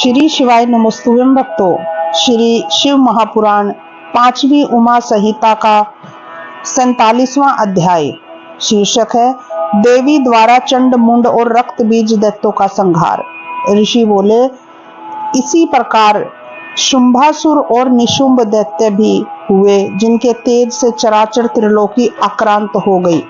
श्री शिवाय नमोस्तुभ्यं भक्तों। श्री शिव महापुराण पांचवी उमा संहिता का 47वां अध्याय। शीर्षक है देवी द्वारा चंड मुंड और रक्त बीज दैत्यों का संहार। ऋषि बोले, इसी प्रकार शुंभासुर और निशुंभ दैत्य भी हुए, जिनके तेज से चराचर त्रिलोकी आक्रांत हो गई।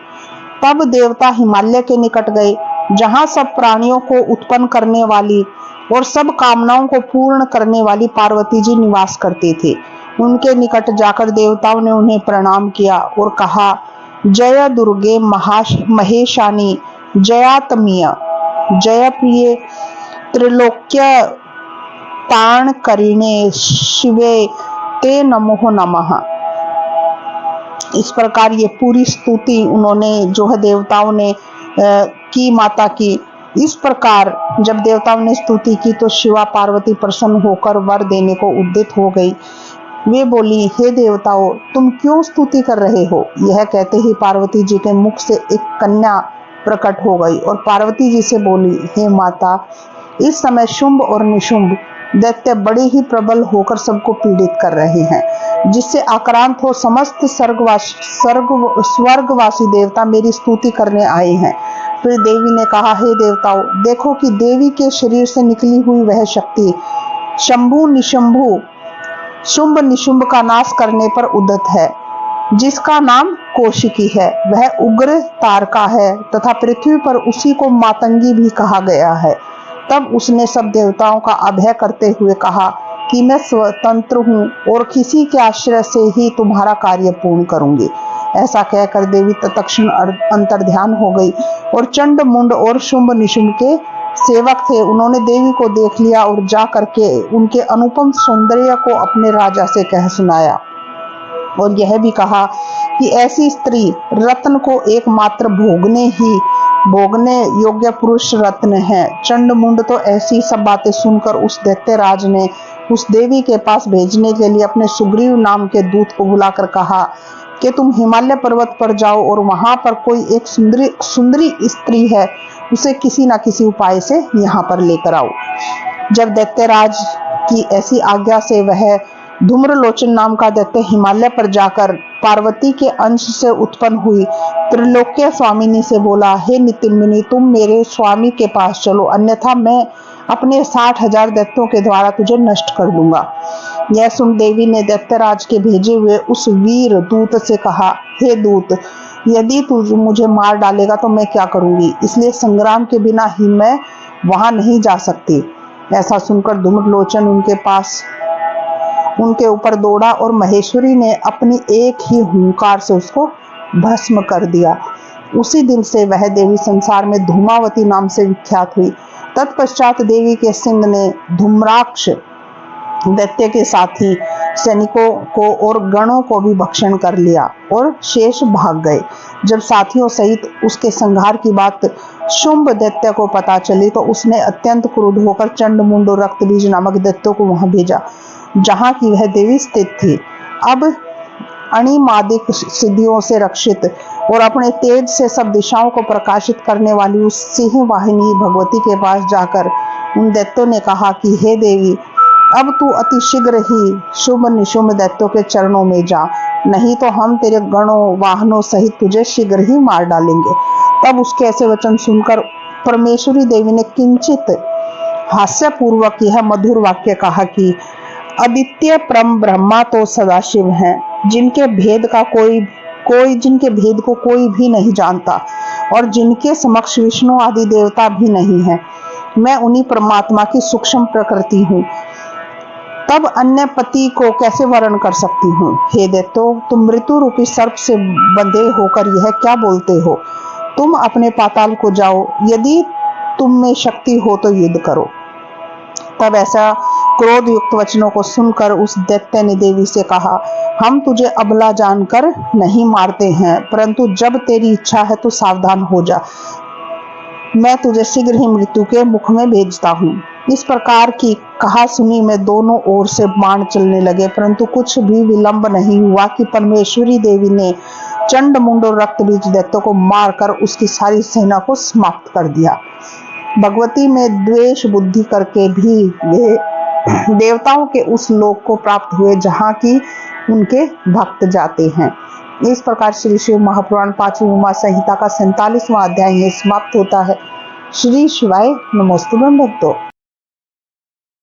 तब देवता हिमालय के निकट गए, जहां सब प्राणियों को उत्पन्न करने वाली और सब कामनाओं को पूर्ण करने वाली पार्वती जी निवास करते थे। उनके निकट जाकर देवताओं ने उन्हें प्रणाम किया और कहा, जय दुर्गे महेशानी, जयातमीय, जय प्रिय, त्रिलोक्य ताण करिणे, शिवे ते नमो नमः। इस प्रकार ये पूरी स्तुति उन्होंने जो है देवताओं ने की माता की। इस प्रकार जब देवताओं ने स्तुति की तो शिवा पार्वती प्रसन्न होकर वर देने को उद्यत हो गई। वे बोली, हे देवताओं, तुम क्यों स्तुति कर रहे हो? यह कहते ही पार्वती जी के मुख से एक कन्या प्रकट हो गई और पार्वती जी से बोली, हे माता, इस समय शुंभ और निशुंभ दैत्य बड़े ही प्रबल होकर सबको पीड़ित कर रहे हैं, जिससे आक्रांत हो समस्त स्वर्गवासी देवता मेरी स्तुति करने आए हैं। फिर देवी ने कहा, हे देवताओं, देखो कि देवी के शरीर से निकली हुई वह शक्ति शुंभ निशुंभ का नाश करने पर उद्यत है, जिसका नाम कौशिकी है। वह उग्र तारका है तथा पृथ्वी पर उसी को मातंगी भी कहा गया है। तब उसने सब देवताओं का अभय करते हुए कहा कि मैं स्वतंत्र हूँ और किसी के आश्रय से ही तुम्हारा कार्य पूर्ण करूंगी। ऐसा कहकर देवी तत्क्षण अंतर्ध्यान हो गई और चंड मुंड और शुंभ निशुंभ के सेवक थे, उन्होंने देवी को देख लिया और जा करके उनके अनुपम सौंदर्य को अपने राजा से कह सुनाया और यह भी कहा कि ऐसी स्त्री रत्न को एकमात्र भोगने योग्य पुरुष रत्न है। चंड मुंड तो ऐसी सब बातें सुनकर उस दैत्यराज ने उस देवी के पास भेजने के लिए अपने सुग्रीव नाम के दूत को बुलाकर कहा कि तुम हिमालय पर्वत पर जाओ और वहां पर कोई एक सुंदरी स्त्री है, उसे किसी न किसी उपाय से यहाँ पर लेकर आओ। जब दैत्यराज की ऐसी आज्ञा से वह धूम्रलोचन नाम का दैत्य हिमालय पर जाकर पार्वती के अंश से उत्पन्न हुई त्रिलोक्य स्वामिनी से बोला, हे नितिम्बिनी, तुम मेरे स्वामी के पास चलो, अन्यथा मैं अपने 60,000 दैत्यों के द्वारा तुझे नष्ट कर दूंगा। यह सुन देवी ने दैत्यराज के भेजे हुए उस वीर दूत से कहा, हे दूत, यदि तू मुझे मार डालेगा तो मैं क्या करूंगी, इसलिए संग्राम के बिना ही मैं वहां नहीं जा सकती। ऐसा सुनकर धूम्रलोचन उनके ऊपर दौड़ा और महेश्वरी ने अपनी एक ही हुंकार से उसको भस्म कर दिया। उसी दिन से वह देवी संसार में धूमावती नाम से विख्यात हुई। तत्पश्चात देवी के सिंह ने धूम्राक्ष दैत्य के साथी सैनिकों को और गणों को भी भक्षण कर लिया और शेष भाग गए। जब साथियों सहित उसके संहार की बात शुंभ दैत्य को पता चली तो उसने अत्यंत क्रुद्ध होकर चंड मुंड और रक्त बीज नामक दैत्यों को वहां भेजा, जहां की वह देवी स्थित थी। अब अणिमादिक सिद्धियों से रक्षित और अपने तेज से सब दिशाओं को प्रकाशित करने वाली उस सिंह वाहिनी भगवती के पास जाकर उन दैत्यों ने कहा कि हे देवी, अब तू अति शीघ्र ही शुंभ निशुंभ दैत्यों के चरणों में जा, नहीं तो हम तेरे गणों वाहनों सहित तुझे शीघ्र ही मार डालेंगे। तब उसके ऐसे वचन सुनकर परमेश्वरी देवी ने किंचित हास्यपूर्वक यह मधुर वाक्य कहा कि अद्वितीय परम ब्रह्मा तो सदाशिव हैं, जिनके भेद को कोई भी नहीं जानता और जिनके समक्ष विष्णु आदि देवता भी नहीं है। मैं उन्हीं परमात्मा की सूक्ष्म प्रकृति हूँ, तब अन्य पति को कैसे वर्ण कर सकती हूँ। हे दैत्यो, तुम मृत्यु रूपी सर्प से बंधे होकर यह क्या बोलते हो? तुम अपने पाताल को जाओ, यदि तुम में शक्ति हो तो युद्ध करो। तब ऐसा क्रोध युक्त वचनों को सुनकर उस दैत्य ने देवी से कहा, हम तुझे अबला जानकर नहीं मारते हैं, परंतु जब तेरी इच्छा है तो सावधान हो जा, मैं तुझे शीघ्र ही मृत्यु के मुख में भेजता हूँ। इस प्रकार की कहा सुनी में दोनों ओर से बाण चलने लगे, परंतु कुछ भी विलंब नहीं हुआ कि परमेश्वरी देवी ने चंड मुंड और रक्त बीज दैत्यों को मारकर उसकी सारी सेना को समाप्त कर दिया। भगवती में द्वेष बुद्धि करके भी वे देवताओं के उस लोक को प्राप्त हुए जहाँ की उनके भक्त जाते हैं। इस प्रकार श्री शिव महापुराण 5वीं उमा संहिता का 47वां अध्याय ये समाप्त होता है। श्री शिवाय नमोस्तुभ्यं भक्तों।